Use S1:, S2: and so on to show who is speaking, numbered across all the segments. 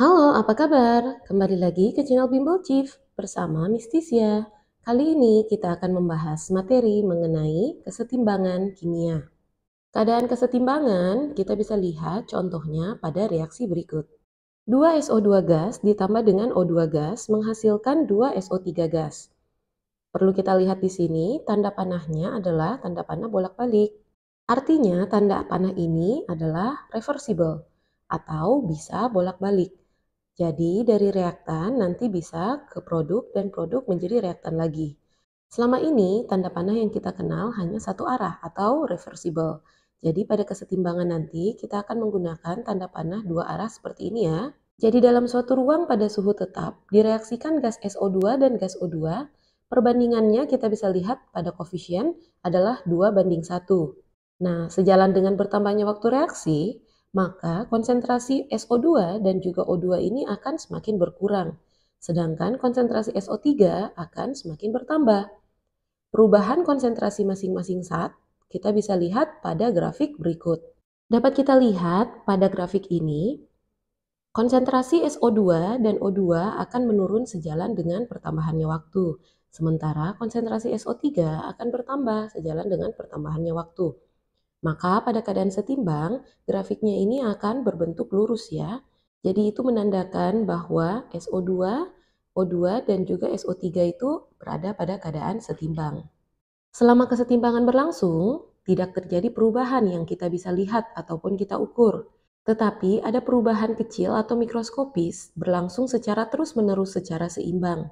S1: Halo, apa kabar? Kembali lagi ke channel Bimbel Chief bersama Mistisia. Kali ini kita akan membahas materi mengenai kesetimbangan kimia. Keadaan kesetimbangan kita bisa lihat contohnya pada reaksi berikut. 2SO2 gas ditambah dengan O2 gas menghasilkan 2SO3 gas. Perlu kita lihat di sini, tanda panahnya adalah tanda panah bolak-balik. Artinya tanda panah ini adalah reversible atau bisa bolak-balik. Jadi dari reaktan nanti bisa ke produk dan produk menjadi reaktan lagi. Selama ini tanda panah yang kita kenal hanya satu arah atau reversible. Jadi pada kesetimbangan nanti kita akan menggunakan tanda panah dua arah seperti ini ya. Jadi dalam suatu ruang pada suhu tetap direaksikan gas SO2 dan gas O2. Perbandingannya kita bisa lihat pada koefisien adalah 2:1. Nah, sejalan dengan bertambahnya waktu reaksi, maka konsentrasi SO2 dan juga O2 ini akan semakin berkurang, sedangkan konsentrasi SO3 akan semakin bertambah. Perubahan konsentrasi masing-masing zat kita bisa lihat pada grafik berikut. Dapat kita lihat pada grafik ini, konsentrasi SO2 dan O2 akan menurun sejalan dengan pertambahannya waktu, sementara konsentrasi SO3 akan bertambah sejalan dengan pertambahannya waktu. Maka pada keadaan setimbang, grafiknya ini akan berbentuk lurus ya. Jadi itu menandakan bahwa SO2, O2, dan juga SO3 itu berada pada keadaan setimbang. Selama kesetimbangan berlangsung, tidak terjadi perubahan yang kita bisa lihat ataupun kita ukur. Tetapi ada perubahan kecil atau mikroskopis berlangsung secara terus-menerus secara seimbang.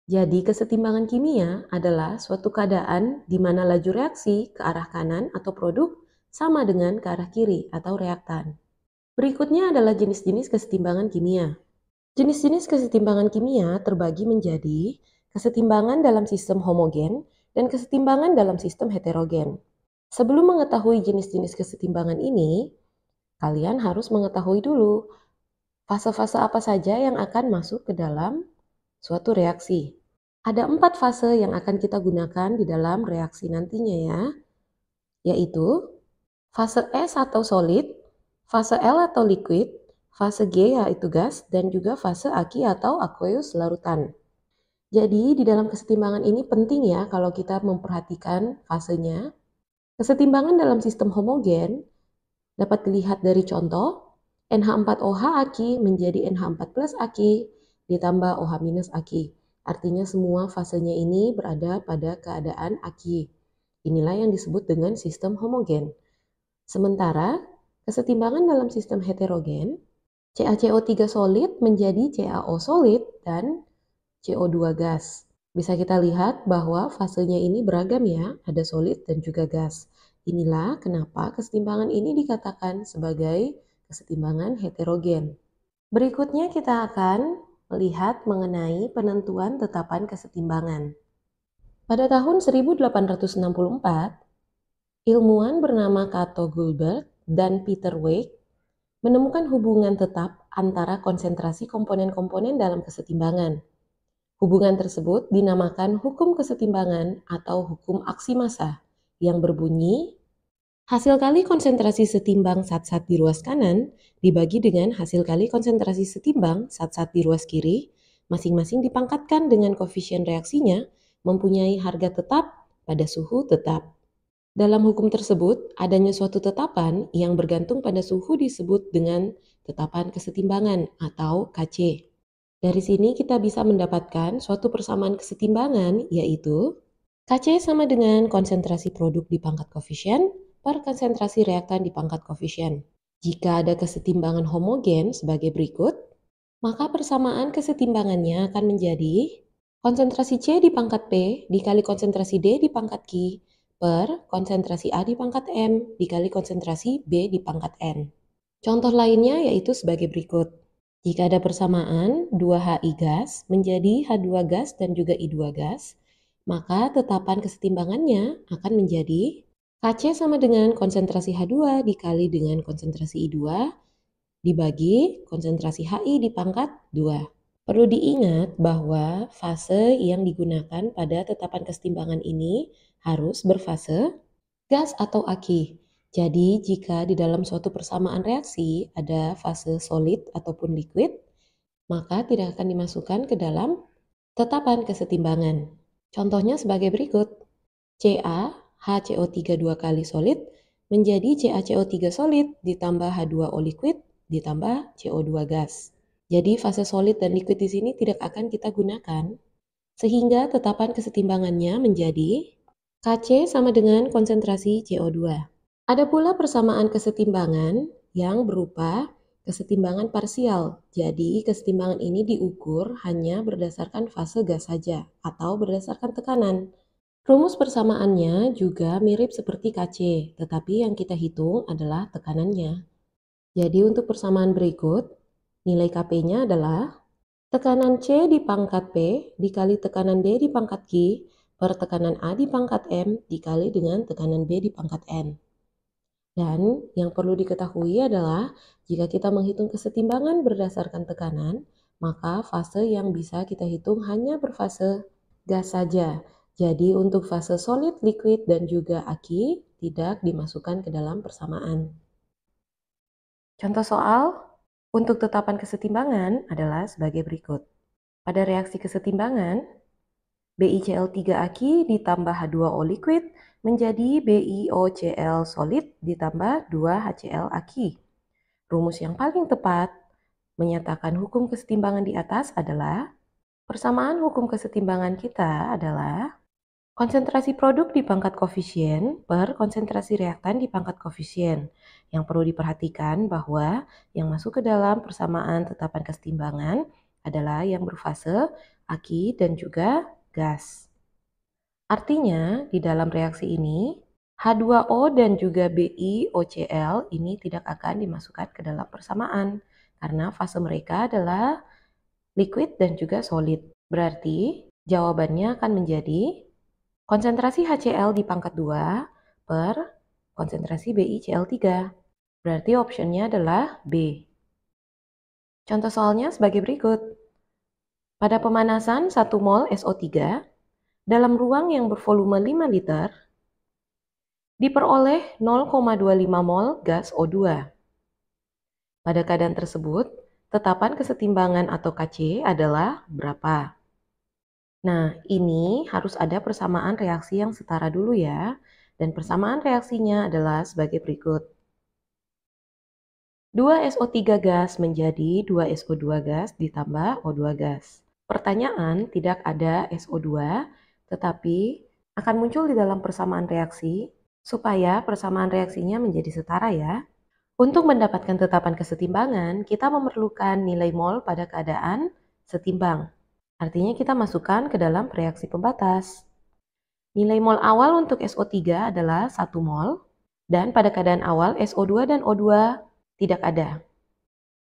S1: Jadi kesetimbangan kimia adalah suatu keadaan di mana laju reaksi ke arah kanan atau produk sama dengan ke arah kiri atau reaktan. Berikutnya adalah jenis-jenis kesetimbangan kimia. Jenis-jenis kesetimbangan kimia terbagi menjadi kesetimbangan dalam sistem homogen dan kesetimbangan dalam sistem heterogen. Sebelum mengetahui jenis-jenis kesetimbangan ini, kalian harus mengetahui dulu fase-fase apa saja yang akan masuk ke dalam suatu reaksi. Ada 4 fase yang akan kita gunakan di dalam reaksi nantinya ya, yaitu fase S atau solid, fase L atau liquid, fase G yaitu gas, dan juga fase Aqui atau aqueous larutan. Jadi di dalam kesetimbangan ini penting ya kalau kita memperhatikan fasenya. Kesetimbangan dalam sistem homogen dapat dilihat dari contoh NH4OH Aqui menjadi NH4 plus Aqui ditambah OH minus Aqui. Artinya semua fasenya ini berada pada keadaan Aqui. Inilah yang disebut dengan sistem homogen. Sementara kesetimbangan dalam sistem heterogen, CaCO3 solid menjadi CaO solid dan CO2 gas. Bisa kita lihat bahwa fasenya ini beragam ya, ada solid dan juga gas. Inilah kenapa kesetimbangan ini dikatakan sebagai kesetimbangan heterogen. Berikutnya kita akan melihat mengenai penentuan tetapan kesetimbangan. Pada tahun 1864, ilmuwan bernama Cato Goldberg dan Peter Weig menemukan hubungan tetap antara konsentrasi komponen-komponen dalam kesetimbangan. Hubungan tersebut dinamakan hukum kesetimbangan atau hukum aksi massa yang berbunyi hasil kali konsentrasi setimbang zat-zat di ruas kanan dibagi dengan hasil kali konsentrasi setimbang zat-zat di ruas kiri, masing-masing dipangkatkan dengan koefisien reaksinya mempunyai harga tetap pada suhu tetap. Dalam hukum tersebut, adanya suatu tetapan yang bergantung pada suhu disebut dengan tetapan kesetimbangan atau KC. Dari sini kita bisa mendapatkan suatu persamaan kesetimbangan, yaitu KC sama dengan konsentrasi produk dipangkat koefisien per konsentrasi reaktan dipangkat koefisien. Jika ada kesetimbangan homogen sebagai berikut, maka persamaan kesetimbangannya akan menjadi konsentrasi C dipangkat P dikali konsentrasi D dipangkat Q per konsentrasi A dipangkat M dikali konsentrasi B dipangkat N. Contoh lainnya yaitu sebagai berikut. Jika ada persamaan 2HI gas menjadi H2 gas dan juga I2 gas, maka tetapan kesetimbangannya akan menjadi Kc sama dengan konsentrasi H2 dikali dengan konsentrasi I2 dibagi konsentrasi Hi dipangkat 2. Perlu diingat bahwa fase yang digunakan pada tetapan kesetimbangan ini harus berfase gas atau Aqui. Jadi jika di dalam suatu persamaan reaksi ada fase solid ataupun liquid, maka tidak akan dimasukkan ke dalam tetapan kesetimbangan. Contohnya sebagai berikut. CaHCO3 2 kali solid menjadi CaCO3 solid ditambah H2O liquid ditambah CO2 gas. Jadi fase solid dan liquid di sini tidak akan kita gunakan, sehingga tetapan kesetimbangannya menjadi Kc sama dengan konsentrasi CO2. Ada pula persamaan kesetimbangan yang berupa kesetimbangan parsial. Jadi kesetimbangan ini diukur hanya berdasarkan fase gas saja atau berdasarkan tekanan. Rumus persamaannya juga mirip seperti Kc, tetapi yang kita hitung adalah tekanannya. Jadi untuk persamaan berikut, nilai Kp-nya adalah tekanan C di pangkat P dikali tekanan D di pangkat Q per tekanan A di pangkat M dikali dengan tekanan B di pangkat N. Dan yang perlu diketahui adalah jika kita menghitung kesetimbangan berdasarkan tekanan, maka fase yang bisa kita hitung hanya berfase gas saja. Jadi untuk fase solid, liquid, dan juga aki tidak dimasukkan ke dalam persamaan. Contoh soal untuk tetapan kesetimbangan adalah sebagai berikut. Pada reaksi kesetimbangan, BiCl3 aki ditambah H2O liquid menjadi BiOCl solid ditambah 2HCl aki. Rumus yang paling tepat menyatakan hukum kesetimbangan di atas adalah persamaan hukum kesetimbangan kita adalah konsentrasi produk di pangkat koefisien per konsentrasi reaktan di pangkat koefisien. Yang perlu diperhatikan bahwa yang masuk ke dalam persamaan tetapan kesetimbangan adalah yang berfase aki dan juga gas. Artinya, di dalam reaksi ini, H2O dan juga BiOCl ini tidak akan dimasukkan ke dalam persamaan karena fase mereka adalah liquid dan juga solid. Berarti jawabannya akan menjadi konsentrasi HCl di pangkat 2 per konsentrasi BiCl3. Berarti optionnya adalah B. Contoh soalnya sebagai berikut. Pada pemanasan 1 mol SO3 dalam ruang yang bervolume 5 liter, diperoleh 0,25 mol gas O2. Pada keadaan tersebut, tetapan kesetimbangan atau Kc adalah berapa? Nah, ini harus ada persamaan reaksi yang setara dulu ya. Dan persamaan reaksinya adalah sebagai berikut. 2SO3 gas menjadi 2SO2 gas ditambah O2 gas. Pertanyaan, tidak ada SO2, tetapi akan muncul di dalam persamaan reaksi supaya persamaan reaksinya menjadi setara ya. Untuk mendapatkan tetapan kesetimbangan, kita memerlukan nilai mol pada keadaan setimbang. Artinya kita masukkan ke dalam reaksi pembatas. Nilai mol awal untuk SO3 adalah 1 mol, dan pada keadaan awal SO2 dan O2 tidak ada.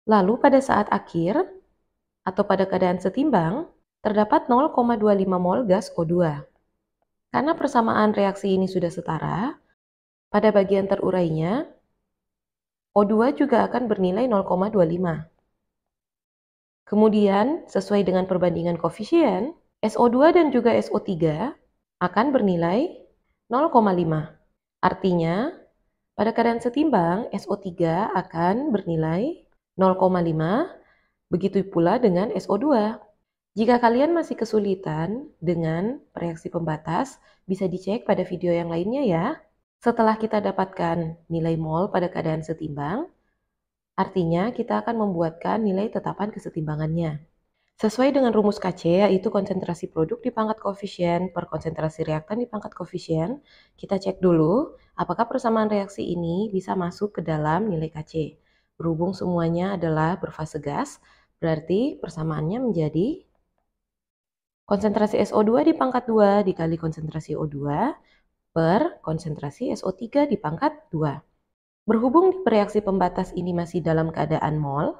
S1: Lalu pada saat akhir, atau pada keadaan setimbang, terdapat 0,25 mol gas O2. Karena persamaan reaksi ini sudah setara, pada bagian terurainya, O2 juga akan bernilai 0,25. Kemudian, sesuai dengan perbandingan koefisien, SO2 dan juga SO3 akan bernilai 0,5. Artinya, pada keadaan setimbang, SO3 akan bernilai 0,5, begitu pula dengan SO2. Jika kalian masih kesulitan dengan reaksi pembatas, bisa dicek pada video yang lainnya ya. Setelah kita dapatkan nilai mol pada keadaan setimbang, artinya kita akan membuatkan nilai tetapan kesetimbangannya. Sesuai dengan rumus Kc, yaitu konsentrasi produk di pangkat koefisien per konsentrasi reaktan di pangkat koefisien, kita cek dulu apakah persamaan reaksi ini bisa masuk ke dalam nilai Kc. Berhubung semuanya adalah berfase gas, berarti persamaannya menjadi konsentrasi SO2 di pangkat 2 dikali konsentrasi O2 per konsentrasi SO3 di pangkat 2. Berhubung reaksi pembatas ini masih dalam keadaan mol,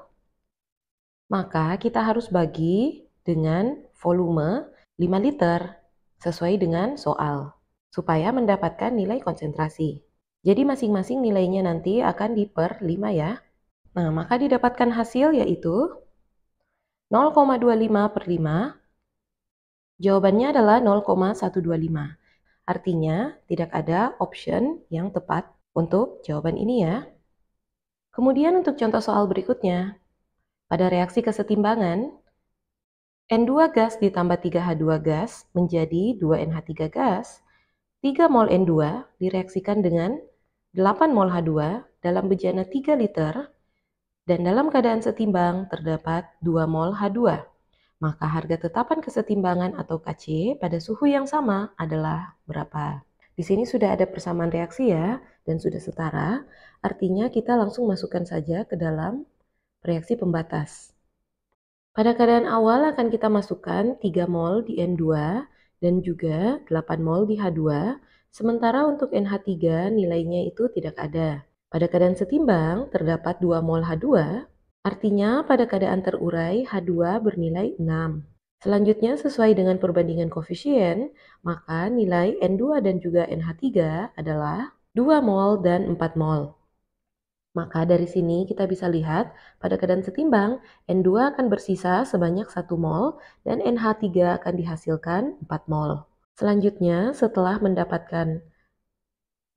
S1: maka kita harus bagi dengan volume 5 liter sesuai dengan soal, supaya mendapatkan nilai konsentrasi. Jadi masing-masing nilainya nanti akan diper 5 ya. Nah, maka didapatkan hasil yaitu 0,25 per 5. Jawabannya adalah 0,125. Artinya tidak ada option yang tepat untuk jawaban ini ya. Kemudian untuk contoh soal berikutnya. Pada reaksi kesetimbangan, N2 gas ditambah 3H2 gas menjadi 2NH3 gas. 3 mol N2 direaksikan dengan 8 mol H2 dalam bejana 3 liter dan dalam keadaan setimbang terdapat 2 mol H2. Maka harga tetapan kesetimbangan atau Kc pada suhu yang sama adalah berapa? Di sini sudah ada persamaan reaksi ya, dan sudah setara. Artinya kita langsung masukkan saja ke dalam reaksi pembatas. Pada keadaan awal akan kita masukkan 3 mol di N2 dan juga 8 mol di H2, sementara untuk NH3 nilainya itu tidak ada. Pada keadaan setimbang terdapat 2 mol H2, artinya pada keadaan terurai H2 bernilai 6. Selanjutnya sesuai dengan perbandingan koefisien, maka nilai N2 dan juga NH3 adalah 2 mol dan 4 mol. Maka dari sini kita bisa lihat pada keadaan setimbang N2 akan bersisa sebanyak 1 mol dan NH3 akan dihasilkan 4 mol. Selanjutnya setelah mendapatkan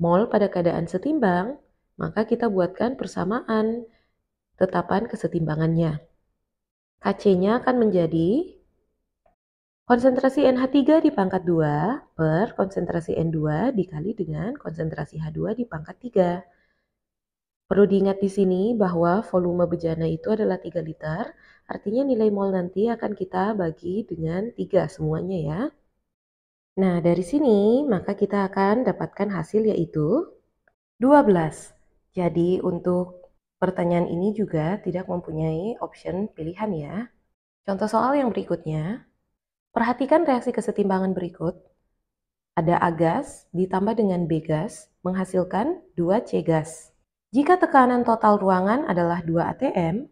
S1: mol pada keadaan setimbang, maka kita buatkan persamaan tetapan kesetimbangannya. Kc-nya akan menjadi konsentrasi NH3 di pangkat 2 per konsentrasi N2 dikali dengan konsentrasi H2 di pangkat 3. Perlu diingat di sini bahwa volume bejana itu adalah 3 liter, artinya nilai mol nanti akan kita bagi dengan 3 semuanya ya. Nah, dari sini maka kita akan dapatkan hasil yaitu 12. Jadi untuk pertanyaan ini juga tidak mempunyai option pilihan ya. Contoh soal yang berikutnya, perhatikan reaksi kesetimbangan berikut. Ada A gas ditambah dengan B gas menghasilkan 2 C gas. Jika tekanan total ruangan adalah 2 atm,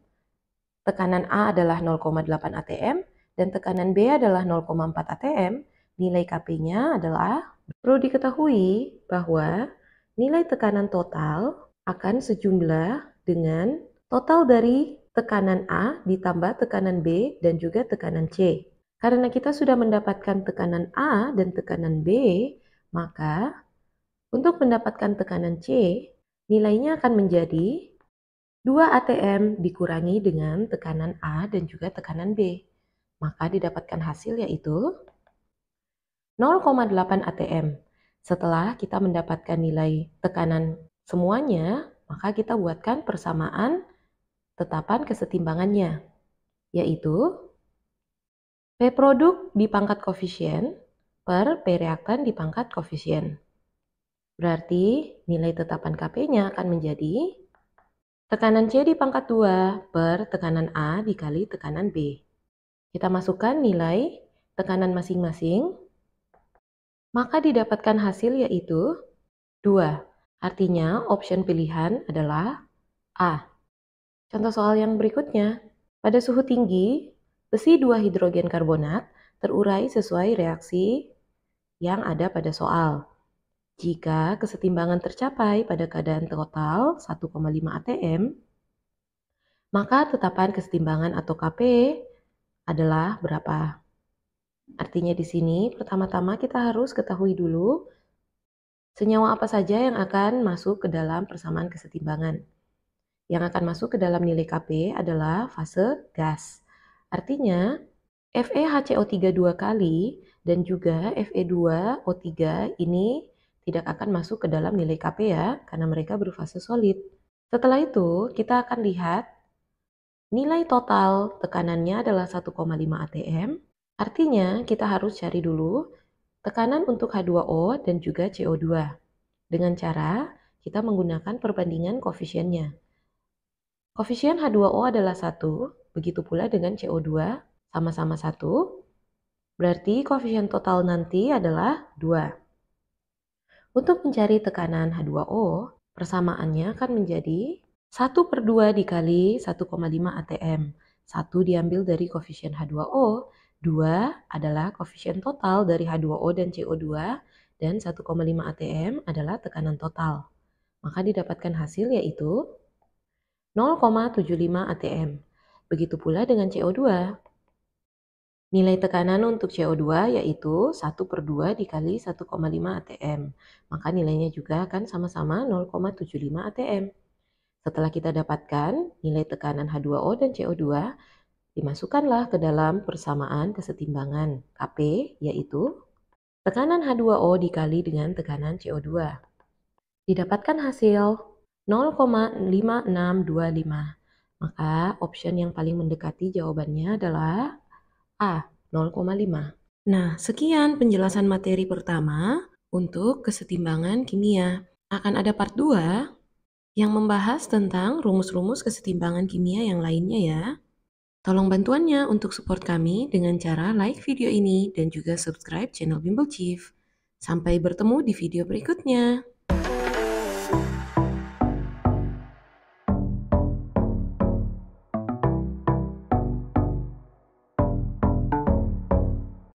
S1: tekanan A adalah 0,8 atm, dan tekanan B adalah 0,4 atm, nilai Kp-nya adalah, perlu diketahui bahwa nilai tekanan total akan sejumlah dengan total dari tekanan A ditambah tekanan B dan juga tekanan C. Karena kita sudah mendapatkan tekanan A dan tekanan B, maka untuk mendapatkan tekanan C, nilainya akan menjadi 2 atm dikurangi dengan tekanan A dan juga tekanan B. Maka didapatkan hasil yaitu 0,8 atm. Setelah kita mendapatkan nilai tekanan semuanya, maka kita buatkan persamaan tetapan kesetimbangannya, yaitu P produk di pangkat koefisien per P reaktan di pangkat koefisien. Berarti nilai tetapan Kp-nya akan menjadi tekanan C di pangkat 2 per tekanan A dikali tekanan B. Kita masukkan nilai tekanan masing-masing, maka didapatkan hasil yaitu 2. Artinya option pilihan adalah A. Contoh soal yang berikutnya, pada suhu tinggi, besi 2 hidrogen karbonat terurai sesuai reaksi yang ada pada soal. Jika kesetimbangan tercapai pada keadaan total 1,5 atm, maka tetapan kesetimbangan atau Kp adalah berapa? Artinya di sini pertama-tama kita harus ketahui dulu senyawa apa saja yang akan masuk ke dalam persamaan kesetimbangan. Yang akan masuk ke dalam nilai Kp adalah fase gas. Artinya FeHCO3 2 kali dan juga Fe2O3 ini tidak akan masuk ke dalam nilai Kp ya, karena mereka berfase solid. Setelah itu, kita akan lihat nilai total tekanannya adalah 1,5 atm. Artinya, kita harus cari dulu tekanan untuk H2O dan juga CO2. Dengan cara kita menggunakan perbandingan koefisiennya. Koefisien H2O adalah 1, begitu pula dengan CO2 sama-sama 1. Berarti koefisien total nanti adalah 2. Untuk mencari tekanan H2O, persamaannya akan menjadi 1/2 dikali 1,5 atm. 1 diambil dari koefisien H2O, 2 adalah koefisien total dari H2O dan CO2, dan 1,5 atm adalah tekanan total. Maka didapatkan hasil yaitu 0,75 atm. Begitu pula dengan CO2. Nilai tekanan untuk CO2 yaitu 1/2 dikali 1,5 atm. Maka nilainya juga akan sama-sama 0,75 atm. Setelah kita dapatkan nilai tekanan H2O dan CO2, dimasukkanlah ke dalam persamaan kesetimbangan Kp, yaitu tekanan H2O dikali dengan tekanan CO2. Didapatkan hasil 0,5625. Maka option yang paling mendekati jawabannya adalah A, 0,5. Nah, sekian penjelasan materi pertama untuk kesetimbangan kimia. Akan ada part 2 yang membahas tentang rumus-rumus kesetimbangan kimia yang lainnya ya. Tolong bantuannya untuk support kami dengan cara like video ini dan juga subscribe channel Bimbel Chief. Sampai bertemu di video berikutnya.